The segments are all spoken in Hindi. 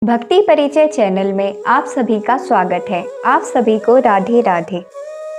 भक्ति परिचय चैनल में आप सभी का स्वागत है। आप सभी को राधे राधे।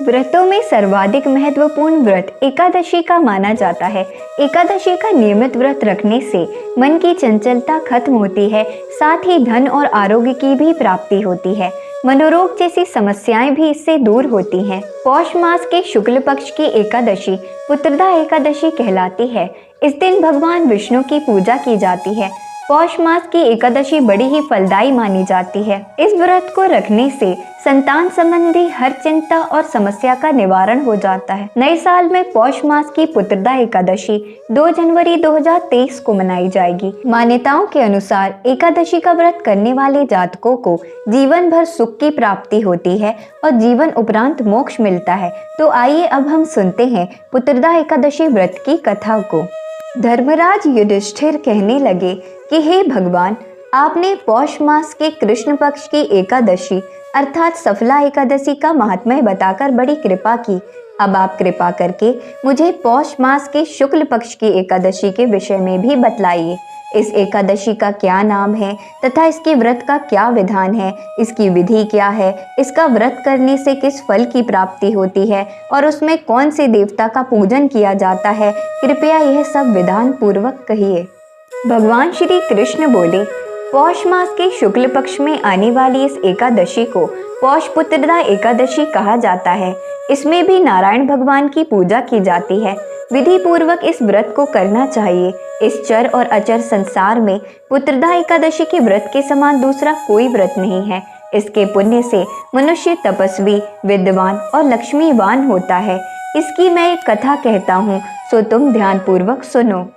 व्रतों में सर्वाधिक महत्वपूर्ण व्रत एकादशी का माना जाता है। एकादशी का नियमित व्रत रखने से मन की चंचलता खत्म होती है, साथ ही धन और आरोग्य की भी प्राप्ति होती है। मनोरोग जैसी समस्याएं भी इससे दूर होती हैं। पौष मास के शुक्ल पक्ष की एकादशी पुत्रदा एकादशी कहलाती है। इस दिन भगवान विष्णु की पूजा की जाती है। पौष मास की एकादशी बड़ी ही फलदायी मानी जाती है। इस व्रत को रखने से संतान संबंधी हर चिंता और समस्या का निवारण हो जाता है। नए साल में पौष मास की पुत्रदा एकादशी 2 जनवरी 2023 को मनाई जाएगी। मान्यताओं के अनुसार एकादशी का व्रत करने वाले जातकों को जीवन भर सुख की प्राप्ति होती है और जीवन उपरांत मोक्ष मिलता है। तो आइए अब हम सुनते हैं पुत्रदा एकादशी व्रत की कथा को। धर्मराज युधिष्ठिर कहने लगे कि हे भगवान, आपने पौष मास के कृष्ण पक्ष की एकादशी अर्थात सफला एकादशी का महात्म्य बताकर बड़ी कृपा की। अब आप कृपा करके मुझे पौष मास के शुक्ल पक्ष की एकादशी के विषय में भी बतलाइए। इस एकादशी का क्या नाम है तथा इसके व्रत का क्या विधान है, इसकी विधि क्या है, इसका व्रत करने से किस फल की प्राप्ति होती है और उसमें कौन से देवता का पूजन किया जाता है, कृपया यह सब विधान पूर्वक कहिए। भगवान श्री कृष्ण बोले, पौष मास के शुक्ल पक्ष में आने वाली इस एकादशी को पौष पुत्रदा एकादशी कहा जाता है। इसमें भी नारायण भगवान की पूजा की जाती है। विधि पूर्वक इस व्रत को करना चाहिए। इस चर और अचर संसार में पुत्रदा एकादशी के व्रत के समान दूसरा कोई व्रत नहीं है। इसके पुण्य से मनुष्य तपस्वी, विद्वान और लक्ष्मीवान होता है। इसकी मैं एक कथा कहता हूँ, सो तुम ध्यान पूर्वक सुनो।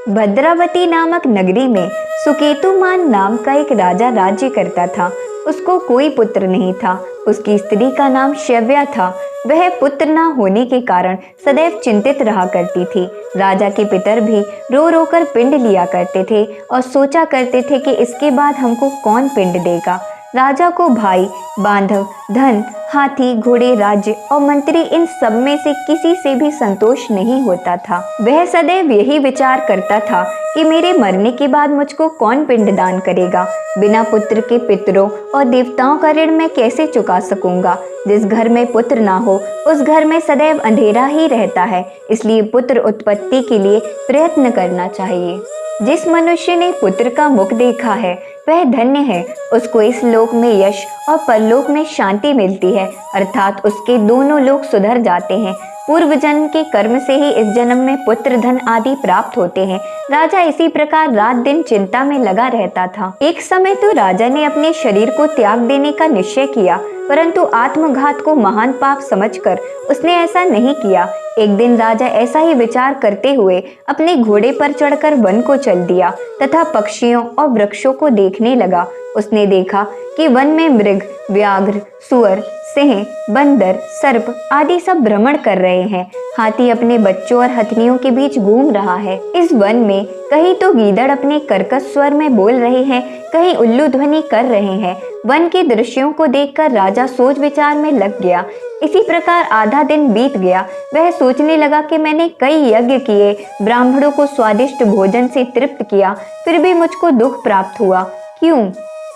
भद्रावती नामक नगरी में सुकेतुमान नाम का एक राजा राज्य करता था। उसको कोई पुत्र नहीं था। उसकी स्त्री का नाम शव्या था। वह पुत्र न होने के कारण सदैव चिंतित रहा करती थी। राजा के पितर भी रो रो कर पिंड लिया करते थे और सोचा करते थे कि इसके बाद हमको कौन पिंड देगा। राजा को भाई, बांधव, धन, हाथी, घोड़े, राज्य और मंत्री इन सब में से किसी से भी संतोष नहीं होता था। वह सदैव यही विचार करता था कि मेरे मरने के बाद मुझको कौन पिंडदान करेगा। बिना पुत्र के पितरों और देवताओं का ऋण मैं कैसे चुका सकूंगा। जिस घर में पुत्र ना हो उस घर में सदैव अंधेरा ही रहता है। इसलिए पुत्र उत्पत्ति के लिए प्रयत्न करना चाहिए। जिस मनुष्य ने पुत्र का मुख देखा है वह धन्य है। उसको इस लोक में यश और परलोक में शांति मिलती है, अर्थात उसके दोनों लोक सुधर जाते हैं। पूर्व जन्म के कर्म से ही इस जन्म में पुत्र, धन आदि प्राप्त होते हैं। राजा इसी प्रकार रात दिन चिंता में लगा रहता था। एक समय तो राजा ने अपने शरीर को त्याग देने का निश्चय किया, परंतु आत्मघात को महान पाप समझकर उसने ऐसा नहीं किया। एक दिन राजा ऐसा ही विचार करते हुए अपने घोड़े पर चढ़कर वन को चल दिया तथा पक्षियों और वृक्षों को देखने लगा। उसने देखा कि वन में मृग, व्याघ्र, सुअर, सिंह, बंदर, सर्प आदि सब भ्रमण कर रहे हैं। हाथी अपने बच्चों और हथनियों के बीच घूम रहा है। इस वन में कहीं तो गीदड़ अपने कर्कश स्वर में बोल रहे हैं, कहीं उल्लू ध्वनि कर रहे हैं। वन के दृश्यों को देखकर राजा सोच विचार में लग गया। इसी प्रकार आधा दिन बीत गया। वह सोचने लगा कि मैंने कई यज्ञ किए, ब्राह्मणों को स्वादिष्ट भोजन से तृप्त किया, फिर भी मुझको दुख प्राप्त हुआ। क्यों?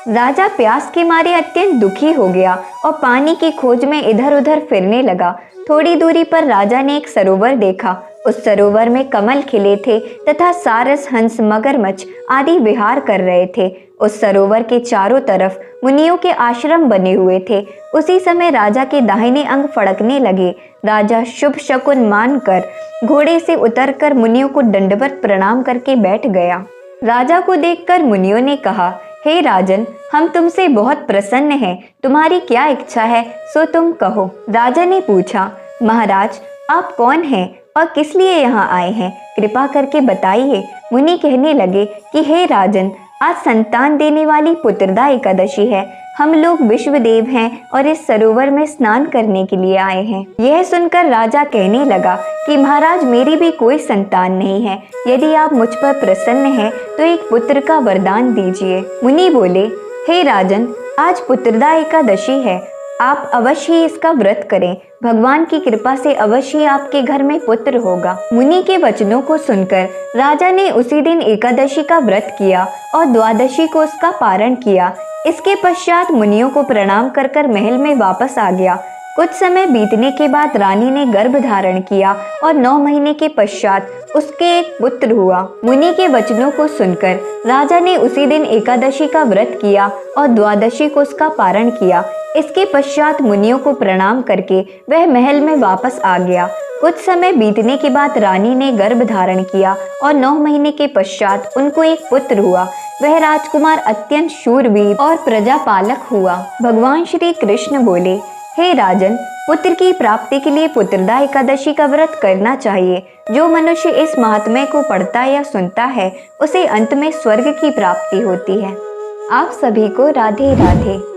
राजा प्यास के मारे अत्यंत दुखी हो गया और पानी की खोज में इधर उधर फिरने लगा। थोड़ी दूरी पर राजा ने एक सरोवर देखा। उस सरोवर में कमल खिले थे तथा सारस, हंस, मगरमच्छ आदि विहार कर रहे थे। उस सरोवर के चारों तरफ मुनियों के आश्रम बने हुए थे। उसी समय राजा के दाहिने अंग फड़कने लगे। राजा शुभ शकुन मानकर घोड़े से उतरकर मुनियों को दंडवत प्रणाम करके बैठ गया। राजा को देखकर मुनियों ने कहा, हे राजन, हम तुमसे बहुत प्रसन्न हैं। तुम्हारी क्या इच्छा है सो तुम कहो। राजा ने पूछा, महाराज, आप कौन हैं और किस लिए यहाँ आए हैं, कृपा करके बताइए। मुनि कहने लगे कि हे राजन, आज संतान देने वाली पुत्रदा एकादशी है। हम लोग विश्वदेव हैं और इस सरोवर में स्नान करने के लिए आए हैं। यह सुनकर राजा कहने लगा कि महाराज, मेरी भी कोई संतान नहीं है। यदि आप मुझ पर प्रसन्न हैं तो एक पुत्र का वरदान दीजिए। मुनि बोले, हे राजन, आज पुत्रदा एकादशी है आप अवश्य ही इसका व्रत करें। भगवान की कृपा से अवश्य ही आपके घर में पुत्र होगा। मुनि के वचनों को सुनकर राजा ने उसी दिन एकादशी का व्रत किया और द्वादशी को उसका पारण किया। इसके पश्चात मुनियों को प्रणाम कर कर महल में वापस आ गया। कुछ समय बीतने के बाद रानी ने गर्भ धारण किया और 9 महीने के पश्चात उसके एक पुत्र हुआ। मुनि के वचनों को सुनकर राजा ने उसी दिन एकादशी का व्रत किया और द्वादशी को उसका पारण किया। इसके पश्चात मुनियों को प्रणाम करके वह महल में वापस आ गया। कुछ समय बीतने के बाद रानी ने गर्भ धारण किया और 9 महीने के पश्चात उनको एक पुत्र हुआ। वह राजकुमार अत्यंत शूरवीर और प्रजापालक हुआ। भगवान श्री कृष्ण बोले, हे राजन, पुत्र की प्राप्ति के लिए पुत्रदा एकादशी का व्रत करना चाहिए। जो मनुष्य इस महात्म्य को पढ़ता या सुनता है उसे अंत में स्वर्ग की प्राप्ति होती है। आप सभी को राधे राधे।